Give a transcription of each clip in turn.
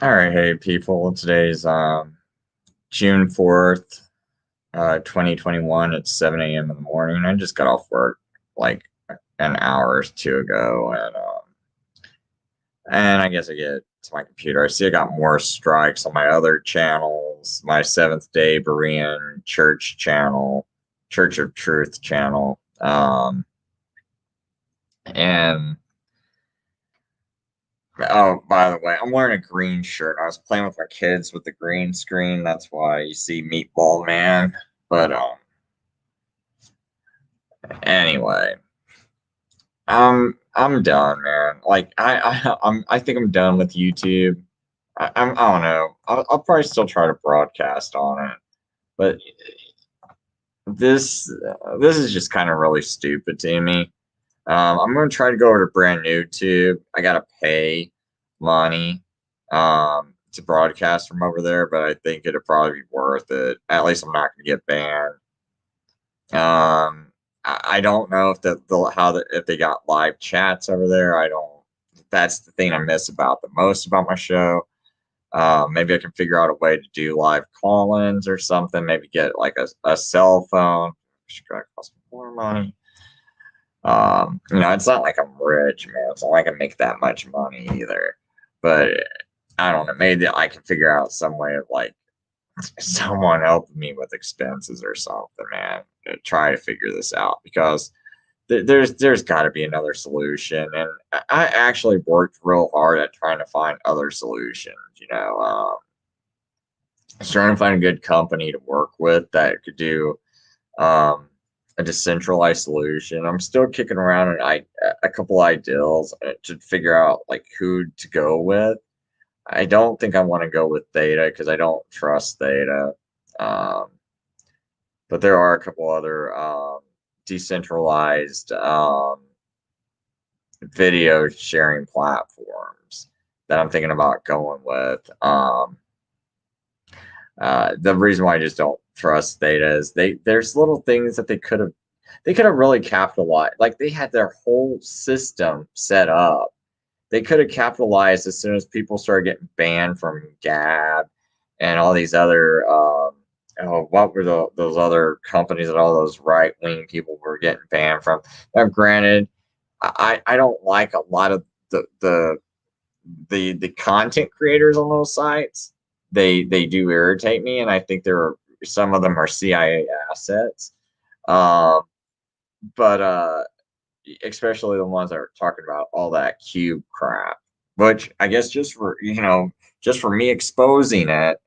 All right, hey people. Today's June 4th, 2021. It's 7 a.m. in the morning. I just got off work like an hour or two ago, and I guess I get to my computer. I see I got more strikes on my other channels, my Seventh Day Berean Church channel, Church of Truth channel. And Oh, by the way, I'm wearing a green shirt. I was playing with my kids with the green screen. That's why you see Meatball Man. But anyway, I'm done, man. Like I think I'm done with YouTube. I don't know. I'll probably still try to broadcast on it, but this is just kind of really stupid to me. I'm gonna try to go over to Brandnewtube. I gotta pay money to broadcast from over there, but I think it'd probably be worth it. At least I'm not gonna get banned. I don't know if if they got live chats over there. I don't. That's the thing I miss about the most about my show. Maybe I can figure out a way to do live call-ins or something. Maybe get like a cell phone. Which could cost more money. It's not like I'm rich, man. It's not like I make that much money either. But I don't know. Maybe I can figure out some way of like someone helping me with expenses or something, man. To try to figure this out because there's got to be another solution. And I actually worked real hard at trying to find other solutions. I was trying to find a good company to work with that could do um, a decentralized solution. I'm still kicking around a couple ideas to figure out like who to go with. I don't think I want to go with Theta because I don't trust Theta. Um, but there are a couple other decentralized video sharing platforms that I'm thinking about going with. The reason why I just don't trust Theta is there's little things that they could have really capitalized. Like they had their whole system set up. They could have capitalized as soon as people started getting banned from Gab and all these other what were those other companies that all those right wing people were getting banned from. Now, granted, I don't like a lot of the content creators on those sites. They do irritate me, and I think there are some of them are CIA assets. Um, but especially the ones that are talking about all that cube crap, which I guess just for me exposing it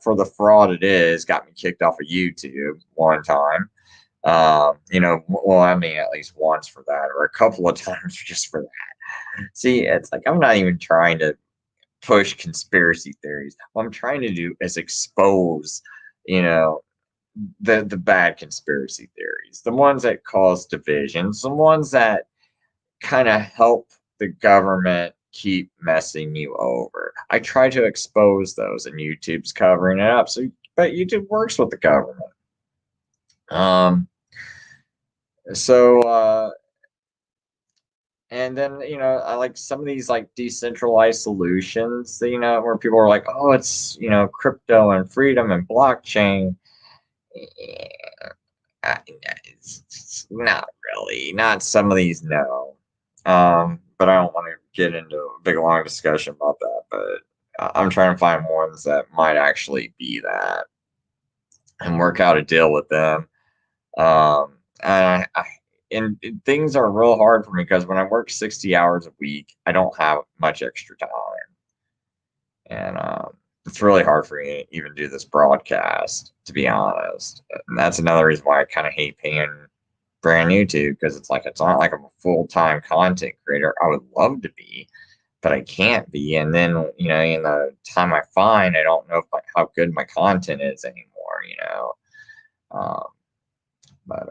for the fraud it is, got me kicked off of YouTube one time. Well, I mean, at least once for that, or a couple of times just for that. See, it's like I'm not even trying to push conspiracy theories. What I'm trying to do is expose, you know, the bad conspiracy theories, the ones that cause divisions, the ones that kind of help the government keep messing you over. I try to expose those, and YouTube's covering it up. But YouTube works with the government. Um, so and then I like some of these like decentralized solutions that, where people are like, oh, it's crypto and freedom and blockchain. It's not really, not some of these, no. But I don't want to get into a big long discussion about that. But I'm trying to find ones that might actually be that and work out a deal with them. And things are real hard for me because when I work 60 hours a week, I don't have much extra time. And it's really hard for me to even do this broadcast, to be honest. And that's another reason why I kind of hate paying Brandnewtube because it's not like I'm a full-time content creator. I would love to be, but I can't be. And then, in the time I find, I don't know how good my content is anymore. Um, but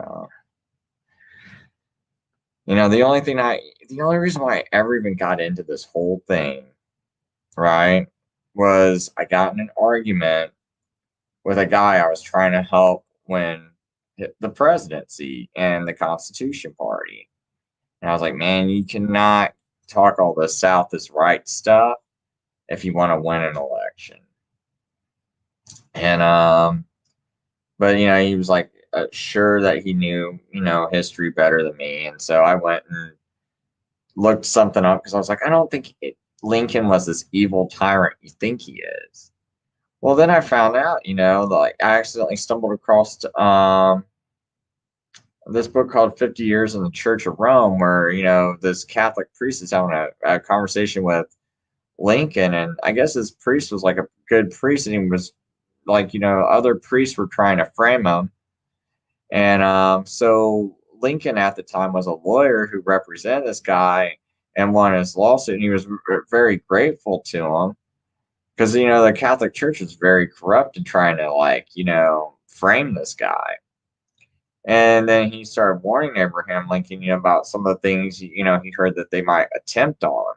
the only reason why I ever even got into this whole thing, right, was I got in an argument with a guy I was trying to help win the presidency and the Constitution Party. And I was like, man, you cannot talk all this South is right stuff if you want to win an election. And but he was like sure that he knew history better than me, and so I went and looked something up because I was like, I don't think Lincoln was this evil tyrant you think he is. Well, then I found out, like I accidentally stumbled across this book called 50 Years in the Church of Rome, where, this Catholic priest is having a conversation with Lincoln. And I guess this priest was like a good priest, and he was like, other priests were trying to frame him. And so Lincoln at the time was a lawyer who represented this guy and won his lawsuit. And he was very grateful to him because, the Catholic Church was very corrupt and trying to, like, frame this guy. And then he started warning Abraham Lincoln, about some of the things, he heard that they might attempt on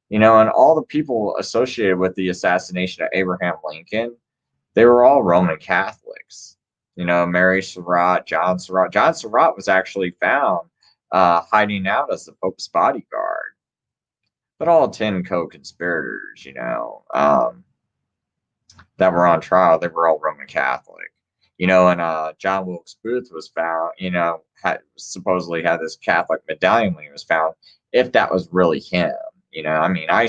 him. And all the people associated with the assassination of Abraham Lincoln, they were all Roman Catholics. Mary Surratt, John Surratt. John Surratt was actually found hiding out as the Pope's bodyguard. But all 10 co-conspirators, that were on trial, they were all Roman Catholic. And John Wilkes Booth was found, supposedly had this Catholic medallion when he was found, if that was really him. I mean, I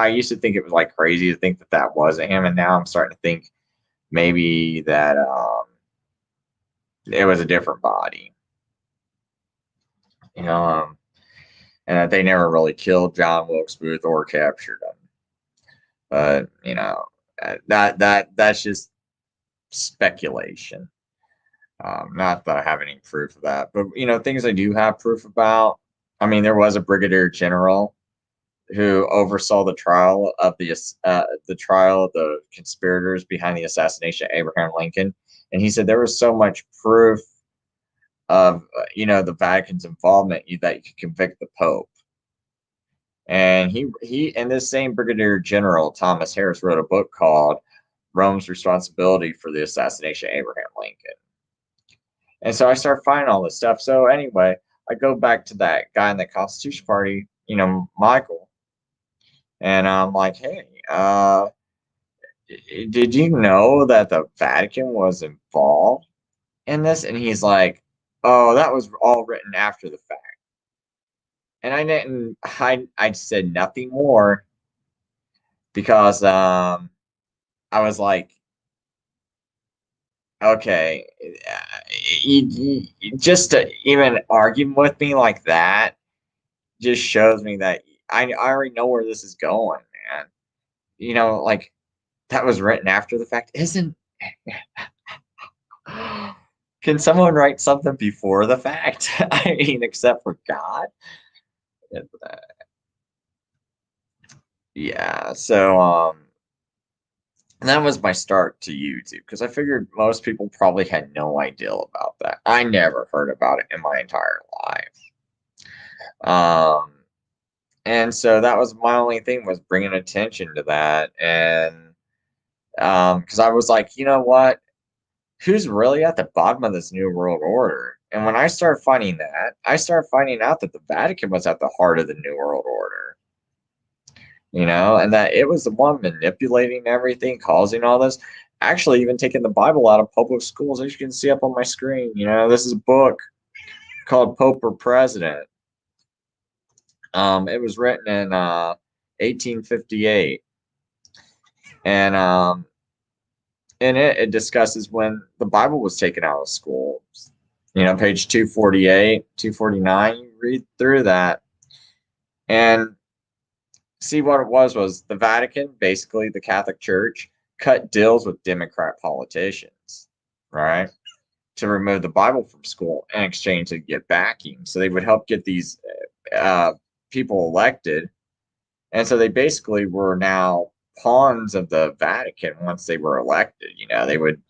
used to think it was like crazy to think that that wasn't him, and now I'm starting to think maybe that it was a different body. And that they never really killed John Wilkes Booth or captured him. But that's just speculation. Not that I have any proof of that, but things I do have proof about. I mean, there was a brigadier general who oversaw the trial of the conspirators behind the assassination of Abraham Lincoln, and he said there was so much proof of the Vatican's involvement that you could convict the Pope. And he and this same brigadier general Thomas Harris wrote a book called Rome's Responsibility for the Assassination of Abraham Lincoln. And so I started finding all this stuff. So anyway, I go back to that guy in the Constitution Party, Michael, and I'm like, hey, did you know that the Vatican was involved in this? And he's like, oh, that was all written after the fact. And I said nothing more because I was like, okay, just to even argue with me like that just shows me that I already know where this is going, man. Like that was written after the fact. Can someone write something before the fact? I mean, except for God. Yeah, so and that was my start to YouTube because I figured most people probably had no idea about that. I never heard about it in my entire life. And so that was my only thing, was bringing attention to that. And because I was like, you know what? Who's really at the bottom of this new world order? And when I started finding that, I started finding out that the Vatican was at the heart of the new world order. And that it was the one manipulating everything, causing all this, actually even taking the Bible out of public schools, as you can see up on my screen. This is a book called Pope or President. It was written in 1858. And in it discusses when the Bible was taken out of schools. Page 248, 249, you read through that. And see, what it was the Vatican, basically the Catholic Church, cut deals with Democrat politicians, right, to remove the Bible from school in exchange to get backing. So they would help get these people elected. And so they basically were now pawns of the Vatican once they were elected. They would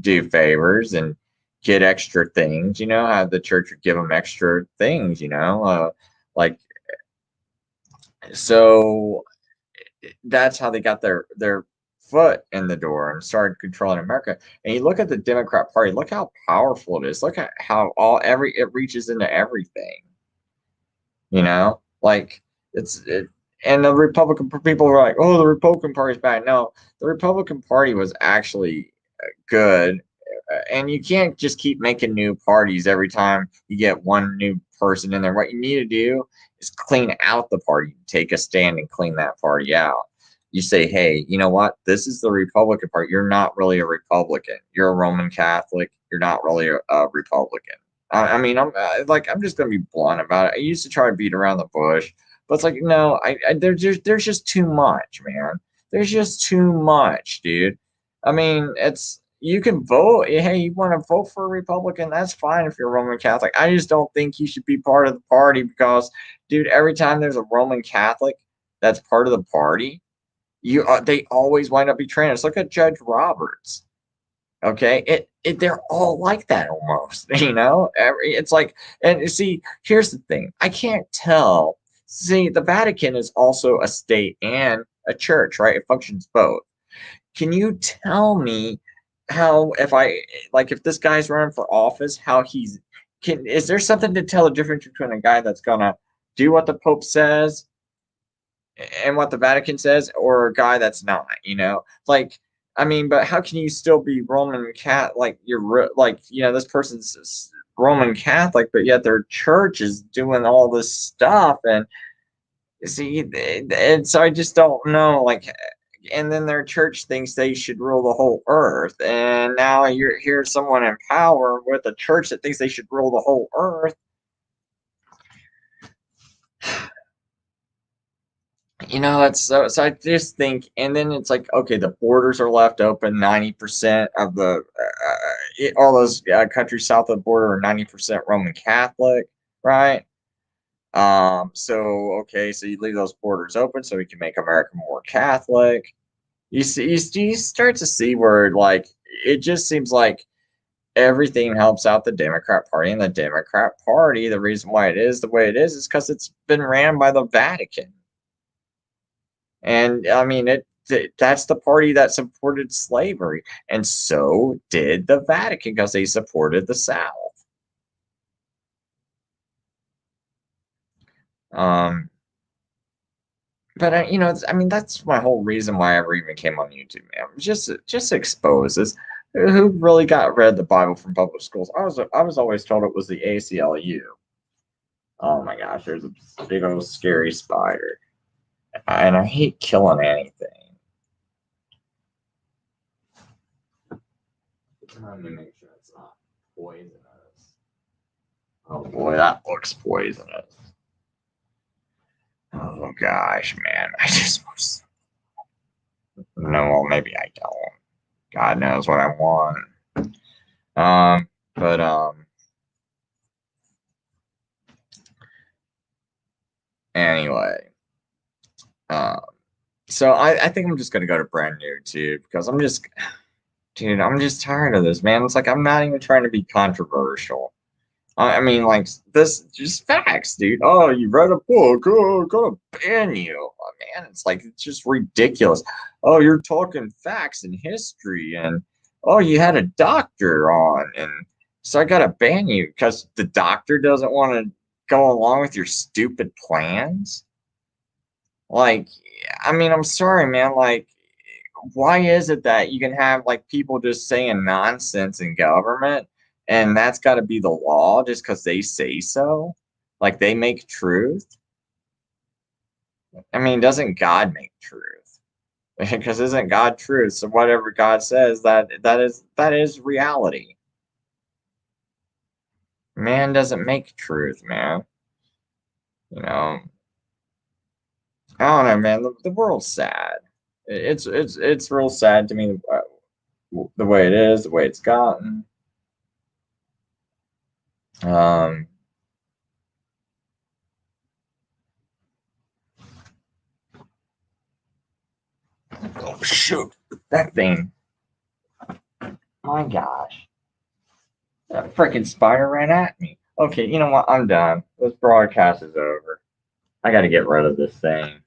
do favors and get extra things, how the church would give them extra things, like, so that's how they got their foot in the door and started controlling America. And you look at the Democrat Party, look how powerful it is. Look at how it reaches into everything. Like and the Republican people were like, "Oh, the Republican Party's bad." No, the Republican Party was actually good, and you can't just keep making new parties every time you get one new person in there. What you need to do is clean out the party, take a stand, and clean that party out. You say, "Hey, you know what? This is the Republican Party. You're not really a Republican. You're a Roman Catholic. You're not really a Republican." I mean, I'm just gonna be blunt about it. I used to try to beat around the bush, but it's like, no, there's just too much, man. There's just too much, dude. I mean, it's you can vote. Hey, you want to vote for a Republican? That's fine if you're a Roman Catholic. I just don't think you should be part of the party because, dude, every time there's a Roman Catholic that's part of the party, they always wind up betraying us. Look at Judge Roberts. Okay, they're all like that almost, it's like, and you see, here's the thing, I can't tell. See, the Vatican is also a state and a church, right? It functions both. Can you tell me how, if this guy's running for office, how is there something to tell the difference between a guy that's gonna do what the Pope says and what the Vatican says, or a guy that's not, like, I mean, but how can you still be Roman Catholic? Like, this person's Roman Catholic, but yet their church is doing all this stuff, and see, and so I just don't know, like, and then their church thinks they should rule the whole earth, and now here's someone in power with a church that thinks they should rule the whole earth. It's so I just think, and then it's like, okay, the borders are left open. 90% of all those countries south of the border are 90% Roman Catholic, right? So okay, so you leave those borders open so we can make America more Catholic. You start to see where, like, it just seems like everything helps out the Democrat Party, and the Democrat Party, the reason why it is the way it is because it's been ran by the Vatican. And I mean, that's the party that supported slavery, and so did the Vatican because they supported the South. Um, but I mean, that's my whole reason why I ever even came on YouTube, man. Just exposes who really got read the Bible from public schools. I was always told it was the ACLU. Oh my gosh, there's a big old scary spider, and I hate killing anything. Let me make sure it's not poisonous. Oh boy, that looks poisonous. Oh gosh, man. I just was. No, well, maybe I don't. God knows what I want. But anyway. Um, so I think I'm just gonna go to Brandnewtube because dude, I'm just tired of this, man. It's like I'm not even trying to be controversial. I mean, like, this just facts, dude. Oh, you read a book. Oh, gonna ban you. Oh, man, it's just ridiculous. Oh, you're talking facts and history, and oh, you had a doctor on, and so I gotta ban you because the doctor doesn't want to go along with your stupid plans. Like, I mean, I'm sorry, man. Like, why is it that you can have like people just saying nonsense in government, and that's got to be the law just because they say so? Like, they make truth. I mean, doesn't God make truth? Because isn't God truth? So whatever God says, that is reality. Man doesn't make truth, man. You know, I don't know, man. The world's sad. It's real sad to me, the way it is, the way it's gotten. Um, oh shoot, that thing! My gosh, that freaking spider ran at me. Okay, you know what? I'm done. This broadcast is over. I got to get rid of this thing.